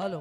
Hello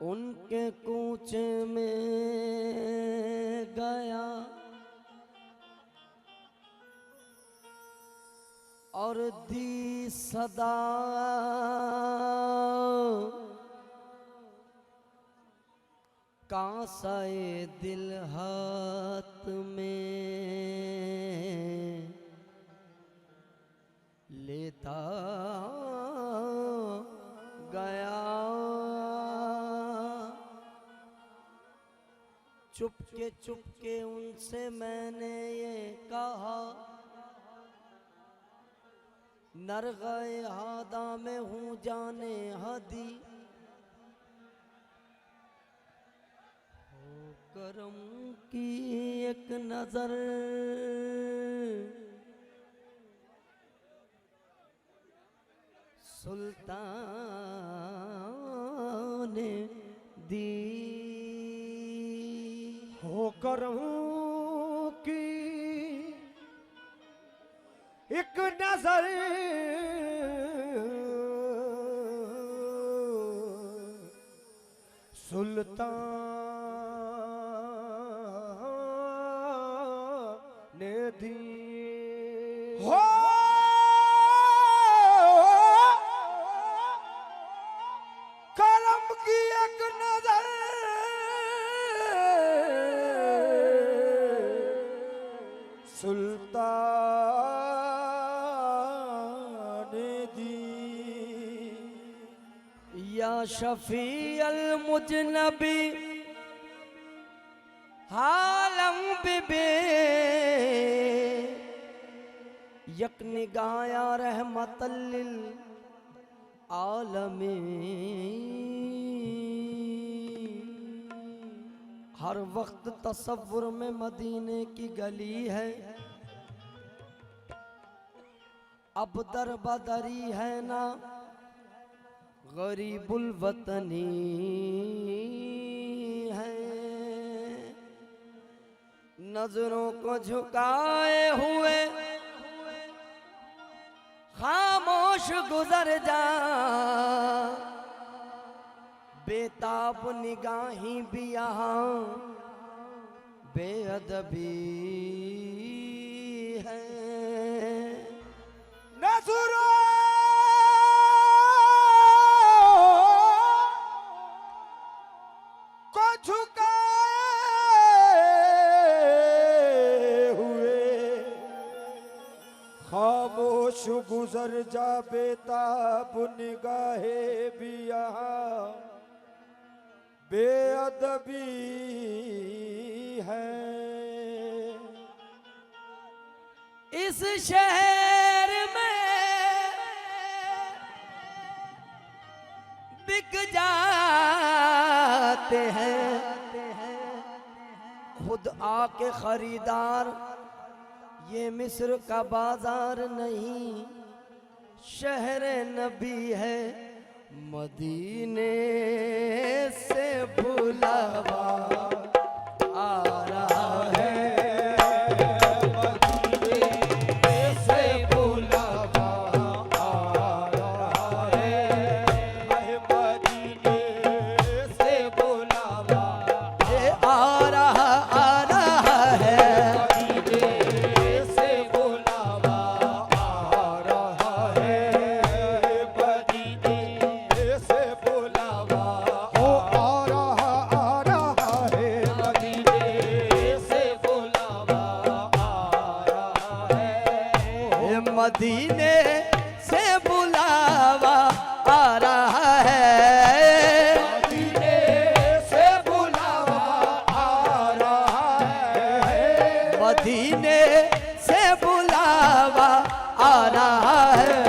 उनके कूच में गया और दी सदा कांसाए दिल हाथ में लेता गया। चुपके उनसे मैंने ये कहा, नरग़े हादा में हूँ जाने हदी, हो करम की एक नजर सुल्तान ने दी। हो करम की एक नजर सुल्तान ने दी। हो करम की एक नजर सुल्तान ने दी। या शफी अल मुजनबी हालम बिबे यक निगाया रहमतल लिल आलमीन। हर वक्त तसव्वुर में मदीने की गली है, अब दर बदरी है ना गरीबुल वतनी है। नजरों को झुकाए हुए खामोश गुजर जा, बेताब निगाही भी यहाँ बेअदबी है। नजरों को झुकाए हुए खामोश गुजर जा, बेताब निगाहे भी यहाँ बेअदबी है। इस शहर में बिक जाते हैं खुद आके खरीदार, ये मिस्र का बाजार नहीं शहर नबी है। मदीने से बुलावा आ रहा है, ओ मदीने से बुलावा आ रहा है, मदीने से बुलावा आ रहा है, मदीने से बुलावा आ रहा है।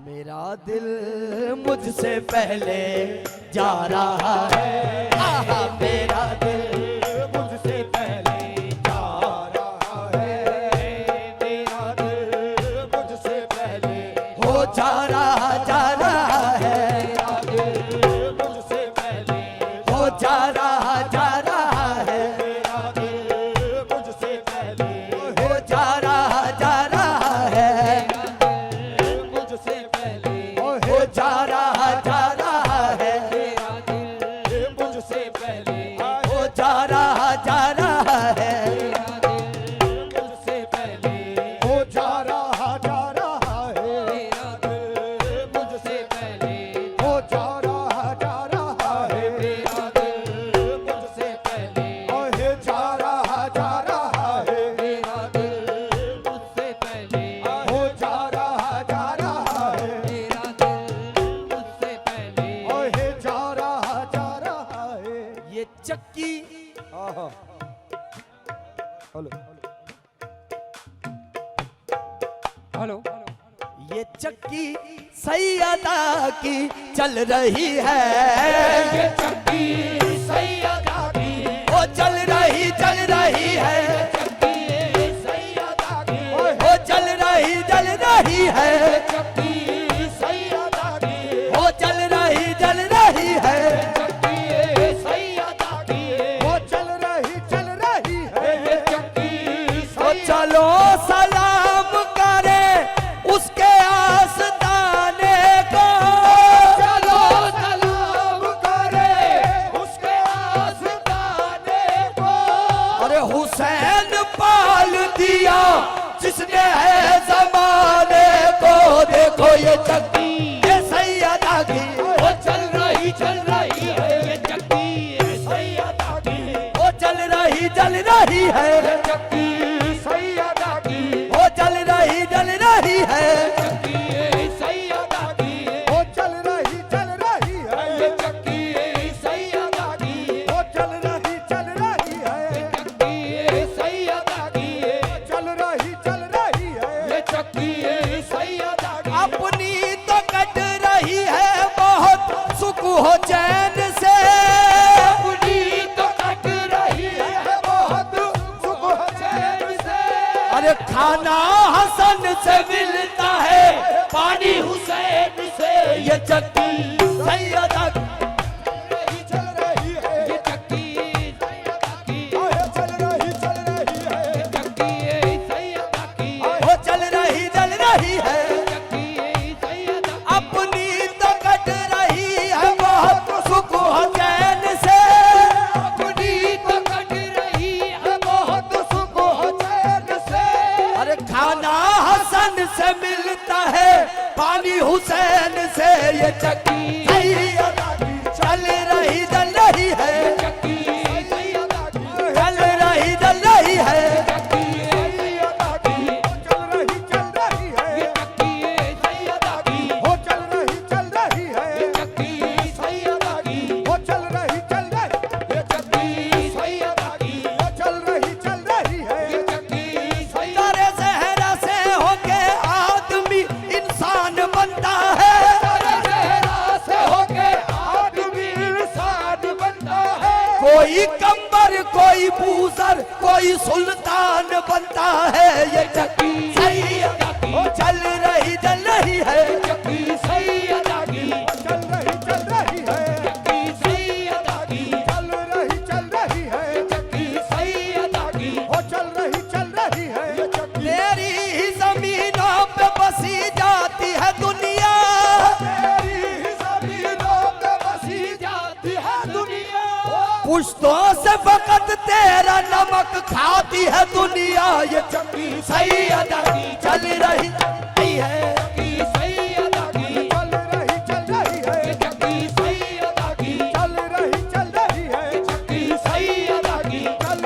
मेरा दिल मुझसे पहले जा रहा है, आहा मेरा दिल मुझसे पहले जा रहा है, मेरा दिल मुझसे पहले हो जा रहा है, मेरा दिल मुझसे पहले हो जा रहा है, मेरा दिल मुझसे पहले हो जा रहा है, मुझसे पहले हो जा रहा है, मेरा दिल मुझसे पहले हो जा रहा है, मुझसे पहले हो जा रहा है, मेरा दिल मुझसे पहले हो जा रहा है, मेरा दिल मुझसे पहले हो जा रहा है, मेरा दिल मुझसे पहले हो जा रहा है, मेरा दिल मुझसे पहले हो जा रहा है। ये चक्की हेलो ये चक्की सैयदा की चल रही है, ये चक्की सैयदा की वो चल रही है, चक्की सैयदा की वो चल रही है, चक्की सैयदा की वो चल रही है, चक्की सैयदा की वो चल रही है, ये चक्की तो चलो सलाम करे उसके आस्ताने को, चलो सलाम करे उसके आस्ताने को। अरे हुसैन पाल दिया जिसने है जमाने को, देखो ये चक्की ये सैयदा की, वो चल रही है, ये चक्की सैयदा की वो चल रही है, ये चक्की सैयदा की वो चल रही है, चक्की सैयदा की वो चल रही है, ये चक्की सैयदा की वो चल रही है, चक्की सैयदा की चल रही है, ये चक्की सैयदा की अपनी तो कट रही है बहुत सुख हो चैन से, अपनी तो कट रही है बहुत सुख चैन से। अरे खाना हसन से मिलता है पानी हुसैन से ये चक्की सैयदा की, चल रही है, ये चक्की सैयदा की चल रही है, ये चक्की सैयदा की वो चल रही है, चक्की सैयदा अपनी तो कट रही है बहुत सुख हो चैन से, अपनी तो कट रही है बहुत सुख चैन से। अरे खाना हसन से मिलता है पानी हुसैन से, ये चक्की सैयदा की चल रही है, चक्की सैयदा की चल रही है, चक्की सैयदा की चल रही है, ये चक्की सैयदा की हो चल रही है, ये चक्की सैयदा की हो चल रही ये चक्की सैयदा की हो चल रही है, ये चक्की सैयदा तारे जहरा से होके आदमी इंसान बनता है, चेहरा से होके आदमी इंसान बनता है। कोई कंबर कोई बूसर कोई सुल्तान बनता है, ये चक्की सैयदा की चल रही है, चक्की सैयदा की चल रही है, चक्की सैयदा की चल रही है, चक्की सैयदा की हो चल रही है, ये चक्की तेरी ही जमीनों पे बसी जाती है दुनिया, तेरी जमीनों पे बसी जाती है दुनिया। पुश्तों से फकत तेरा नमक खाती है दुनिया, ये चक्की सैयदा की चल रही है, चक्की सैयदा की चल रही है, ये चक्की सैयदा की चल रही है, चक्की सैयदा की चल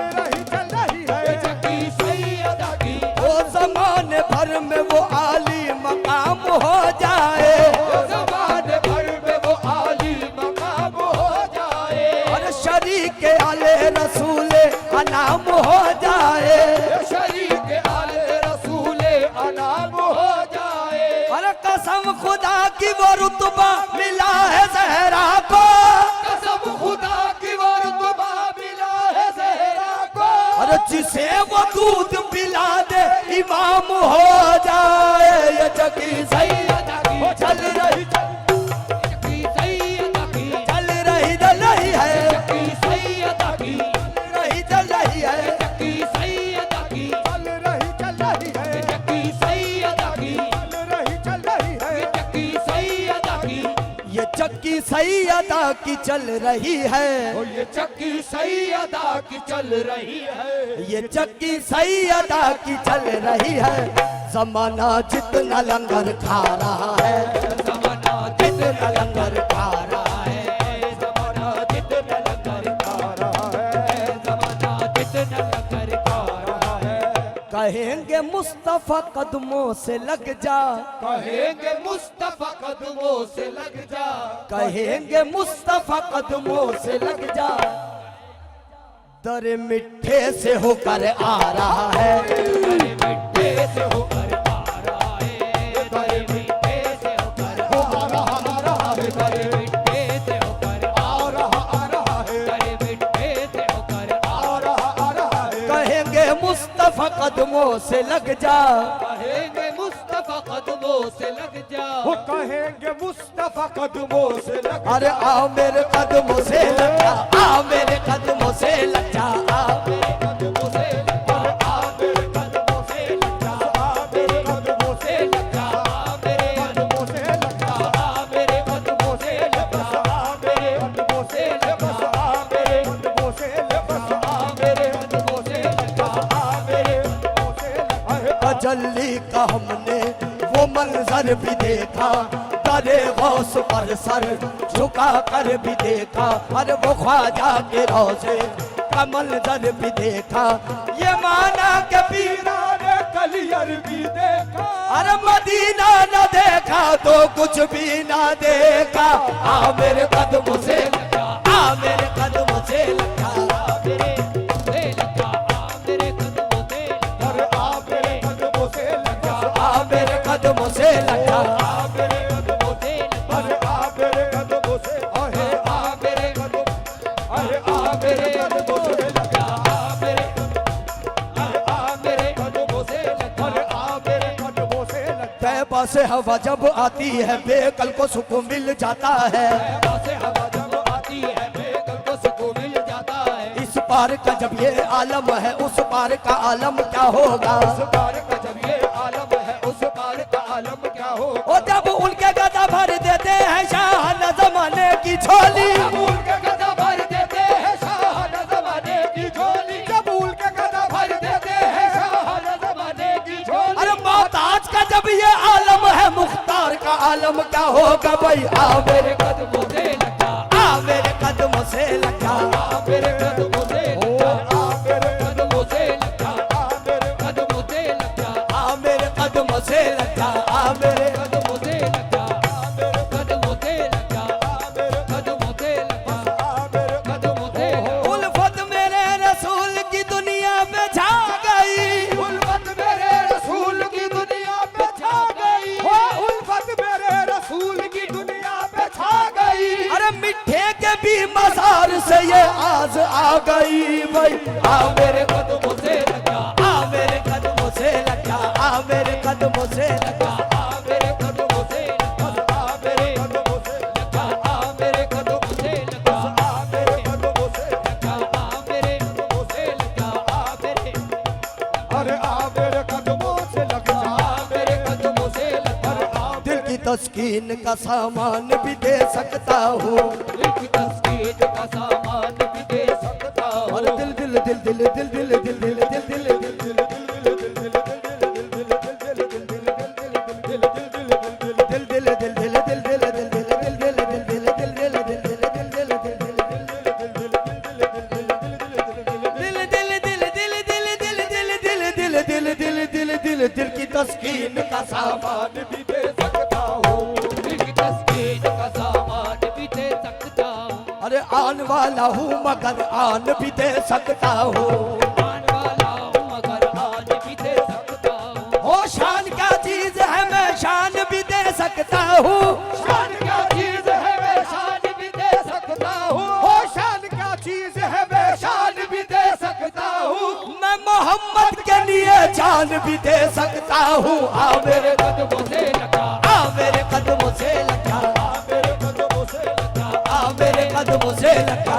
रही है, ये चक्की सैयदा की वो जमाने अरे शरीक आले रसूले अनाम हो जाए, शरीक आले रसूले अनाम हो जाए। अरे कसम खुदा की वो रुतबा मिला है जहरा को, कसम खुदा की वो रुतबा मिला है ज़हरा को। अरे जिसे वो दूध पिला दे इमाम हो जाए। ये जगी सैयदा की चल रही चक्की सैयदा की चल रही चल रही है, चक्की सैयदा की रही चल रही है, चक्की सैयदा की चल रही है, चक्की सैयदा की चल रही है, चक्की सैयदा की। ये चक्की सैयदा की चल रही है, ओ ये चक्की सैयदा की चल रही है। ये चक्की सैयदा की चल रही है। जमाना जितना लंगर खा रहा है, ज़माना जितना लंगर खा रहा है, ज़माना जितना लंगर खा रहा है, ज़माना जितना लंगर खा रहा है। कहेंगे मुस्तफा कदमों से लग जा, कहेंगे मुस्तफा कदमों से लग जा, कहेंगे मुस्तफा कदमों से लग जा। दर मिठे से होकर आ रहा है, दर मिठे से होकर आ रहा है, दर मिठे से होकर आ रहा है, दर मिठे से होकर आ रहा है, दर मिठे से होकर आ रहा है। कहेंगे मुस्तफा कदमों से लग जा, कहेंगे मुस्तफा कदमों से लग जा, वो कहेंगे मुस्तफा कदमों से लग। अरे आओ मेरे कदमों से लग जा, आओ मेरे कदमों से लग जा, आओ मेरे कदमों से लग जा, आ मेरे कदमों से लग जा, आ मेरे कदमों से लग जा, आ मेरे कदमों से लग जा, आ मेरे कदमों से लग जा, आ मेरे कदमों से लग जा, आ मेरे कदमों से लग जा, आ मेरे कदमों से लग जा, आ मेरे कदमों से लग जा। तजल्ली का हमने वो मंजर भी देखा, दरे गौस पर सर झुका कर भी देखा। अरे वो ख्वाजा के रोज़े का मंजर भी देखा, ये माना के पीरा ने कलियर भी देखा, अरे मदीना न देखा तो कुछ भी ना देखा। आ मेरे कदमों से लग जा, आ मेरे कदमों से लग जा, आ मेरे से लग जा, आ मेरे कदमों से लग जा, अरे आ मेरे कदमों से लग जा, आ मेरे कदमों से लग जा। आ मेरे कदमों से लग जा, अरे आ मेरे कदमों से, अरे आ मेरे कदमों, अरे आ मेरे कदमों से लग जा, आ मेरे, अरे आ मेरे कदमों से लग जा, अरे आ मेरे कदमों से लग जा। तैबा से हवा जब आती है बेकल को सुकून मिल जाता है, तैबा से हवा जब आती है बेकल को सुकून मिल जाता है। इस पार का जब ये आलम है उस पार का आलम क्या होगा। उस पार का जब ये आलम है उस पार का आलम क्या होगा। और जब उनके गदा भर देते हैं शाह न जमाने की झोली, कबूल के गदा भर देते हैं शाह न ज़माने की झोली, कबूल के गदा भर देते हैं शाह न ज़माने की झोली। अरे मोहताज का जब ये आलम है मुख्तार का आलम क्या होगा। भाई आ मेरे कदमों से लग जा, आ मेरे कदमों से लग जा, आ मेरे कदमों से लग जा, आ मेरे कदमों से लग जा, आ मेरे कदमों से लग जा, आ मेरे कदमों से लग जा, आ मेरे कदमों से लग जा, आ मेरे कदमों से लग जा, आ मेरे कदमों से लग जा, आ मेरे कदमों से लग जा। उल्फत मेरे रसूल की दुनिया में छा गई, उल्फत मेरे रसूल की दुनिया पे छा गई, हो उल्फत मेरे रसूल की दुनिया पे छा गई। अरे मिठे के भी मजार से ये आज आ गई। भाई आ मेरे कदमों से लग जा, आ मेरे कदमों से लग जा, आ मेरे कदमों से लग जा, आ मेरे कदमों से लग जा, आ मेरे कदमों से लग जा, आ मेरे कदमों से लग जा, आ मेरे कदमों से लग जा, आ मेरे कदमों से लग जा, आ मेरे, अरे आ मेरे कदमों से लग जा, आ मेरे कदमों से लग जा। दिल की तस्कीन का सामान भी दे सकता हूँ, दिल की तस्कीन का सामान भी दे सकता हूँ। और दिल दिल दिल दिल दिल दिल दिल दिल दिल दिल दिल दिल की तस्कीन का सामान भी दे सकता हूँ, दिल की तस्कीन का सामान भी दे सकता हूँ। अरे आन वाला हूँ मगर आन भी दे सकता हूँ। आन वाला हूँ मगर आन भी दे सकता हूँ। हो शान क्या चीज है मैं शान भी दे सकता हूँ। शान क्या चीज है मैं शान भी दे सकता हूँ। हो शान क्या चीज है मैं शान भी दे सकता हूँ। मैं मोहम्मद के लिए जान भी दे सकता हूँ। आ मेरे कदमों से लगा, आ मेरे कदमों से लगा, मेरे कदमों से लगा, आ मेरे कदमों से लगा,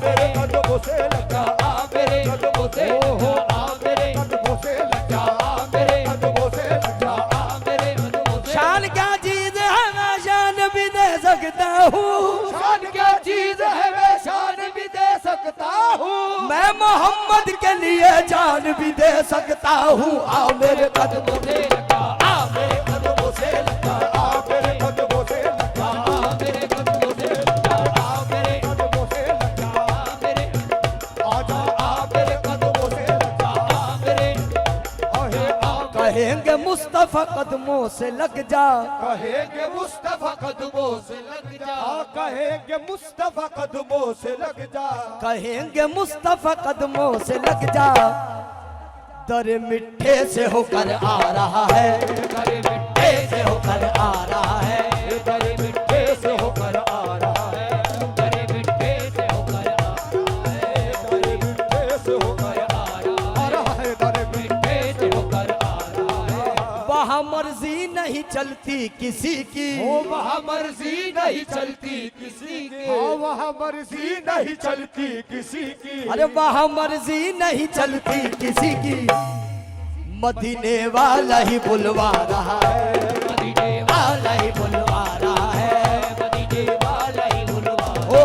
मेरे कदमों से लगा, आ मेरे कदमों से ओहो, लगा, आ मेरे कदमों से लगा, आ मेरे कदमों से लगा। आ मेरे कदमों से। शान क्या चीज है मैं शान भी दे सकता हूँ। शान क्या चीज है मैं शान भी दे सकता हूँ। मैं मोहम्मद के लिए जान भी दे सकता हूँ। आ मेरे कदमों से लगा, आ मेरे कदमों से लगा, आ मेरे कदमों से लगा, आ मेरे कदमों से लगा, आ मेरे कदमों से लगा, आ मेरे आजा आ मेरे कदमों से लगा, आ मेरे अहे आ कहेंगे मुस्तफा कदमों से लग जा। कहेंगे मुस्तफा कदमों से लग जा, कहेंगे मुस्तफा कदमों से लग जा, कहेंगे मुस्तफा कदमों से लग जा। दर मिठे से होकर आ रहा है, करे मिठे से होकर आ रहा है। करे मिठे से होकर आ रहा है, करे मिठे से होकर आ रहा है, दरे मिठे से होकर आ रहा है, दरे मिठे से होकर आ रहा है। वहाँ मर्जी नहीं चलती किसी की, ओ वहाँ मर्जी नहीं चलती किसी की, हाँ वहाँ मर्जी नहीं चलती किसी की, अरे वहाँ मर्जी नहीं चलती किसी की। मदीने वाला ही बुलवा रहा है, मदीने वाला ही बुलवा रहा है। मदीने वाला ही बुलवा हो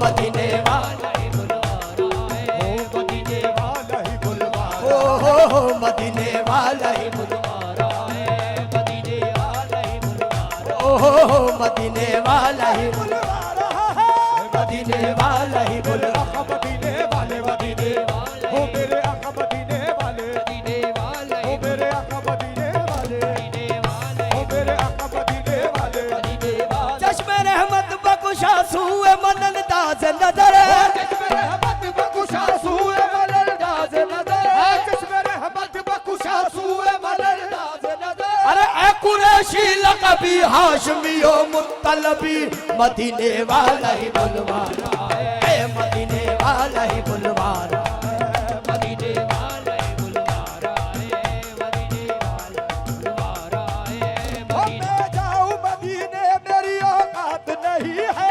मदीने वाला, वाला ही बुलवा रहा है, मदीने वाला ही बुलवा हो मदीने वाला ही बुलवा, बुलवा रहा है, मदीने वाला ही बुलवा रहा हो मदीने वाला ही बुलवा, रहा है। मदीने वाला ही बुलवा। आका मदीने वाले मदीने वाला हो मेरे आका मदीने वाले, मदीने वाला हो ही मेरे आका मदीने वाले, मदीने वाला हो ही मेरे आका मदीने वाले, मदीने वाला चश्मे रहमत बकुशा सूए मनन दाज नजर, चश्मे रहमत बकुशा सूए मलल दाज नजर, चश्मे रहमत बकुशा सूए मलल दाज नजर। अरे ए कुरैशी लक़बी हाशमियो मुत्तलबी, मदीने वाला ही बुलवा रहा है, ए मदीने वाला ही बुलवा रहा है। मदीने वाला ही बुलवा रहा है, मदीने वाला बुलवा रहा है, ओ मैं जाऊं मदीने मेरी औकात नहीं है,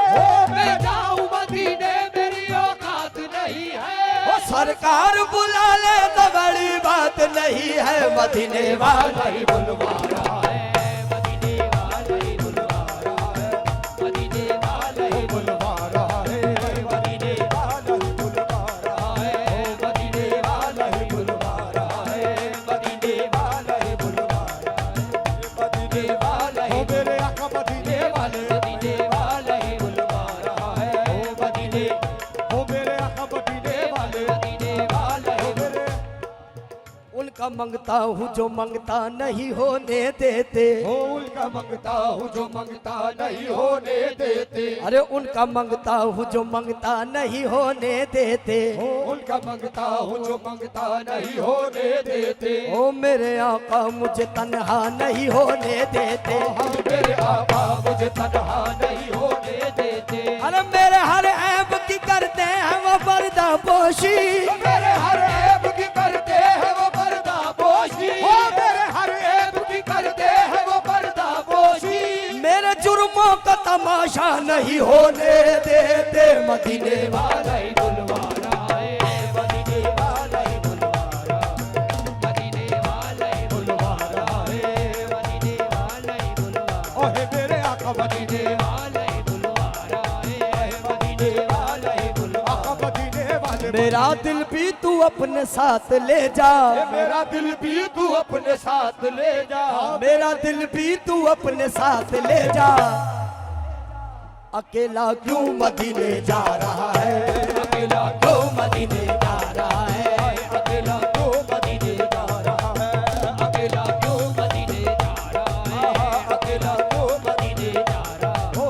मैं जाऊं मदीने मेरी औकात नहीं है। ओ सरकार बुला ले तो बड़ी बात नहीं है। मदीने वाला ही बुलवा रहा है, मदीने वाला ही बुलवा रहा है, मदीने वाला ही बुलवा रहा है, मदीने वाला ही बुलवा रहा है, मदीने वाला ही बुलवा रहा है, मदीने वाला ही बुलवा रहा है, मदीने वाला हो ही मेरे आका मदीने वाले, मदीने वाला ही बुलवा रहा है, मदीने हो मेरे आका मदीने वाले, मदीने वाला ही मेरे उनका मंगता हूँ जो मंगता नहीं होने देते, हो उनका मंगता हूँ जो मंगता नहीं होने देते, अरे उनका मंगता हूँ जो मंगता नहीं होने देते। हो उनका मंगता हूँ जो मंगता नहीं होने देते, ओ मेरे आका मुझे तन्हा नहीं होने देते। हाँ मेरे आका मुझे तन्हा नहीं होने देते, अरे मेरे हर ऐब की करते हैं वो पर्दा पोशी, मेरे हर ऐब की करते हैं वो पर्दा पोशी, हो मेरे हर ऐब की करते हैं वो पर्दा पोशी, मेरे जुर्मों का तमाशा नहीं होने देते। मदीने वाला ही बुलवा रहा है, मदीने वाला ही बुलवा रहा है, मदीने वाला ही बुलवा रहा है, मदीने वाला ही बुलवा ओहे मेरे आका मदीने वाला ही बुलवा रहा है, मदीने वाला ही बुलवा आका मदीने वाले, मेरा दिल भी तू अपने साथ ले जा, मेरा दिल भी तू अपने साथ ले जा, मेरा दिल भी तू अपने साथ ले जा। अकेला क्यों मदीने जा रहा है, अकेला क्यों मदीने जा रहा है। अकेला क्यों मदीने जा रहा है, अकेला क्यों मदीने जा रहा है, अकेला क्यों मदीने जा रहा है, हो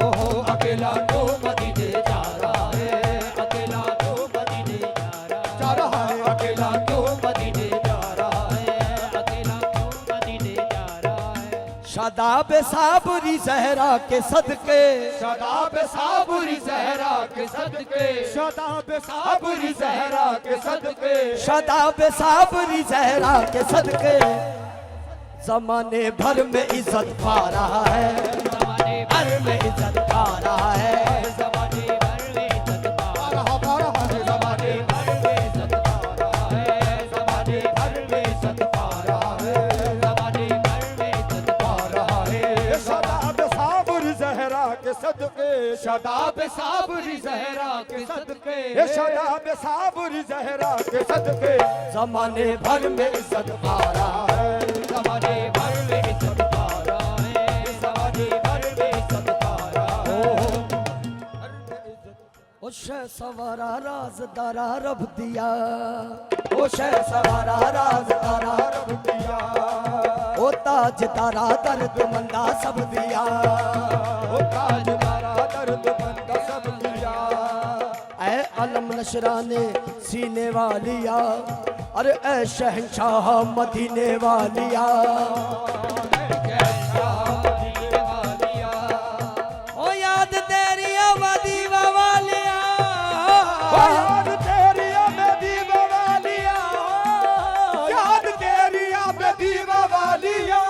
अकेला क्यों मदीने जा रहा है, शदाब साबरी जहरा के सदके, शदाब साबरी जहरा के सदके, शदाब साबरी जहरा के सदके, शदाब साबरी जहरा के सदके जमाने भर में इज्जत पा रहा है, जमाने भर में इज्जत पा रहा है। जमाने भर में इज्जत पा रहा है, जमाने भर में इज्जत पा रहा है, जमाने भर में इज्जत पा रहा है, जमाने भर में इज्जत पा रहा है। शदाब साबरी जहरा के सदके, शदाब साबरी जहरा के सदके, शदाब साबरी जहरा के सदके जमाने भर में इज्जत पा रहा है, जमाने भर में इज्जत पा रहा है, जमाने भर में इज्जत पा रहा है। ओ शह सवारा राजदारा रब दिया, ओ शह सवारा राजदारा रब दिया, ओ ताज तारा दर्द मंदा सब दिया, ओ ताज तारा दर्द बंद सब दिया। ऐ अलम नशराने सीने वालिया, अरे ऐ शहंशाह मदीने वालिया, ओ याद तेरी आबादी वालिया, याद तेरी आबादी वालिया, याद तेरी आबादी वालिया,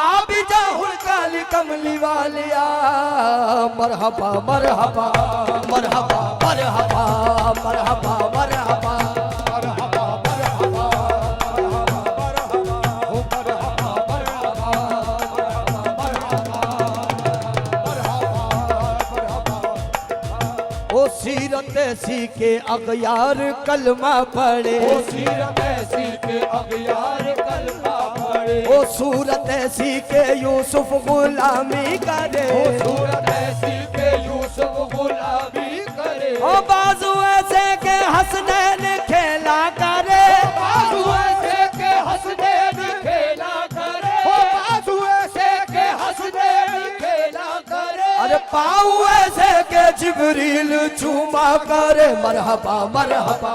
आबी जाहुल काली कमली वालिया, मरहबा मरहबा मरहबा मरहबा मरहबा मरहबा ओ सीरत ऐसी के अगयार कलमा पढ़े, ओ सीरत ऐसी के अगयार कलमा पढ़े, ओ सूरत ऐसी के यूसुफ गुलामी करे, ओ सूरत ऐसी के यूसुफ गुलामी करे, ओ बाजू ऐसे के हसनैन खेला करे, बाजू ऐसे के हसनैन खेला करे, ओ बाजू ऐसे के हसनैन खेला करे, अरे पाऊ ऐसे के जिब्रील चूमा करे, मरहबा मरहबा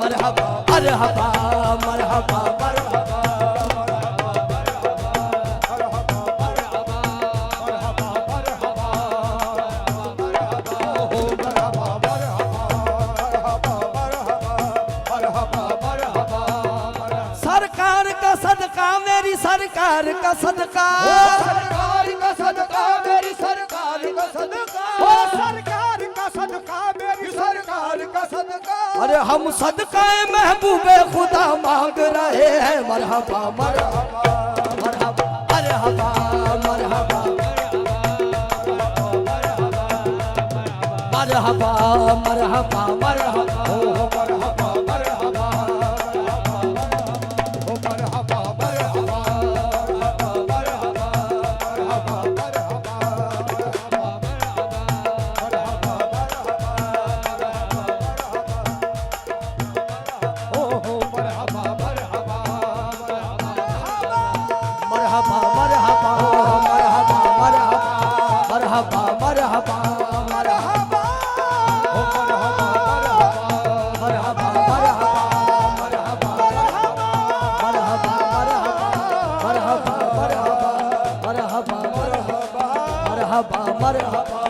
मरहबा मरहबा मरहबा मरहबा। सरकार का सदका मेरी सरकार का सदका, सरकार का सदका मेरी सरकार का सदका, ओ सरकार का सदका मेरी सरकार का सदका। अरे हम सदका महबूबे खुदा मांग रहे हैं, मरहबा मरहबा मरहबा मरहबा मरहबा मरहबा मरहबा मरहबा ओ मरहबा मरहबा ओ मरहबा मरहबा मरहबा मरहबा मरहबा मरहबा मरहबा मरहबा मरहबा मरहबा मरहबा मरहबा मरहबा मरहबा मरहबा मरहबा मरहबा मरहबा